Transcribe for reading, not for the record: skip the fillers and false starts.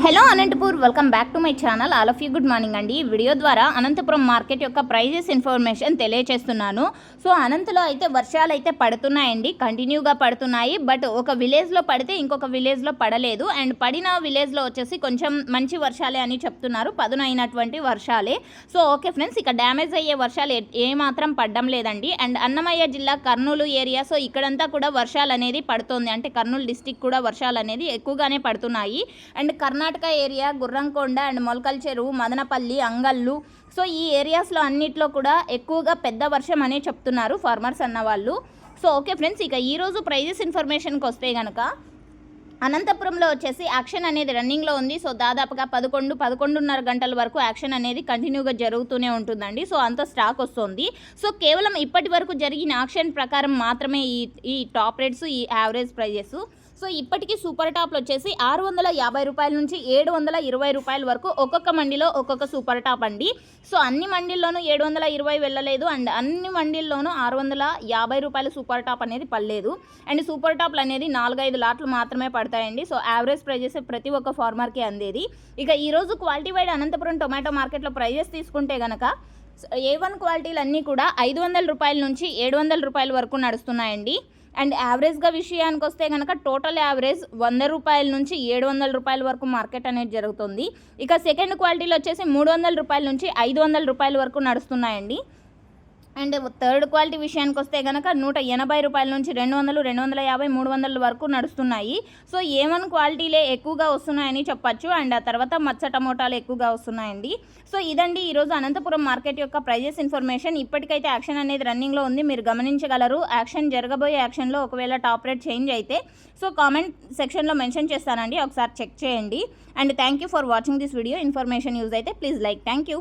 Hello Anantapur, welcome back to my channel. All of you good morning అండి. ఈ video ద్వారా Anantapuram market యొక్క prices information తెలియజేస్తున్నాను. సో అనంతలో అయితే వర్షాలు అయితే పడుతున్నాయండి, కంటిన్యూగా పడుతున్నాయి. బట్ ఒక విలేజ్లో పడితే ఇంకొక విలేజ్లో పడలేదు. అండ్ పడిన విలేజ్లో వచ్చేసి కొంచెం మంచి వర్షాలే అని చెప్తున్నారు, పదునైనటువంటి వర్షాలే. సో ఓకే ఫ్రెండ్స్, ఇక డ్యామేజ్ అయ్యే వర్షాలు ఏమాత్రం పడడం లేదండి. అండ్ అన్నమయ్య జిల్లా కర్నూలు ఏరియా, సో ఇక్కడంతా కూడా వర్షాలు అనేది పడుతుంది. అంటే కర్నూలు డిస్టిక్ కూడా వర్షాలు అనేది ఎక్కువగానే పడుతున్నాయి. And Karnataka area, Gurramkonda and Molakalacheruvu, Madanapalle, అంగళ్ళు, సో ఈ ఏరియాస్లో అన్నిట్లో కూడా ఎక్కువగా పెద్ద వర్షం అనే చెప్తున్నారు ఫార్మర్స్ అన్నవాళ్ళు. సో ఓకే ఫ్రెండ్స్, ఇక ఈరోజు ప్రైజెస్ ఇన్ఫర్మేషన్కి వస్తే కనుక అనంతపురంలో వచ్చేసి యాక్షన్ అనేది రన్నింగ్లో ఉంది. సో దాదాపుగా 11-11:30 గంటల వరకు యాక్షన్ అనేది కంటిన్యూగా జరుగుతూనే ఉంటుందండి. సో అంత స్టాక్ వస్తుంది. సో కేవలం ఇప్పటి వరకు జరిగిన యాక్షన్ ప్రకారం మాత్రమే ఈ టాప్ రేట్స్, ఈ యావరేజ్ ప్రైజెస్. సో ఇప్పటికీ సూపర్ టాప్లు వచ్చేసి 650 రూపాయల నుంచి 720 రూపాయల వరకు ఒక్కొక్క మండిలో ఒక్కొక్క సూపర్ టాప్ అండి. సో అన్ని మండీల్లోనూ 720 వెళ్ళలేదు, అండ్ అన్ని మండీల్లోనూ 650 రూపాయల సూపర్ టాప్ అనేది పడలేదు. అండ్ సూపర్ టాప్లు అనేది 4-5 లాట్లు మాత్రమే పడతాయండి. సో యావరేజ్ ప్రైజెస్ ప్రతి ఒక్క ఫార్మర్కి అందేది. ఇక ఈరోజు క్వాలిటీ వైడ్ అనంతపురం టొమాటో మార్కెట్లో ప్రైజెస్ తీసుకుంటే కనుక A1 క్వాలిటీలు అన్నీ కూడా 500 రూపాయల నుంచి 700 రూపాయల వరకు నడుస్తున్నాయండి. అండ్ యావరేజ్గా విషయానికి వస్తే కనుక టోటల్ యావరేజ్ 100 రూపాయల నుంచి 700 రూపాయల వరకు మార్కెట్ అనేది జరుగుతుంది. ఇక సెకండ్ క్వాలిటీలో వచ్చేసి 300 రూపాయల నుంచి 500 రూపాయల వరకు నడుస్తున్నాయండి. అండ్ థర్డ్ క్వాలిటీ విషయానికి వస్తే కనుక 180 రూపాయల నుంచి 200, 250, 300 వరకు నడుస్తున్నాయి. సో A1 క్వాలిటీలే ఎక్కువగా వస్తున్నాయని చెప్పచ్చు. అండ్ ఆ తర్వాత మచ్చ టమోటాలు ఎక్కువగా వస్తున్నాయండి. సో ఇదండి ఈరోజు అనంతపురం మార్కెట్ యొక్క ప్రైజెస్ ఇన్ఫర్మేషన్. ఇప్పటికైతే యాక్షన్ అనేది రన్నింగ్లో ఉంది, మీరు గమనించగలరు. యాక్షన్ జరగబోయే యాక్షన్లో ఒకవేళ టాప్ రేట్ చేంజ్ అయితే సో కామెంట్ సెక్షన్లో మెన్షన్ చేస్తానండి, ఒకసారి చెక్ చేయండి. And thank you for watching this video. Information use అయితే ప్లీజ్ లైక్. Thank you.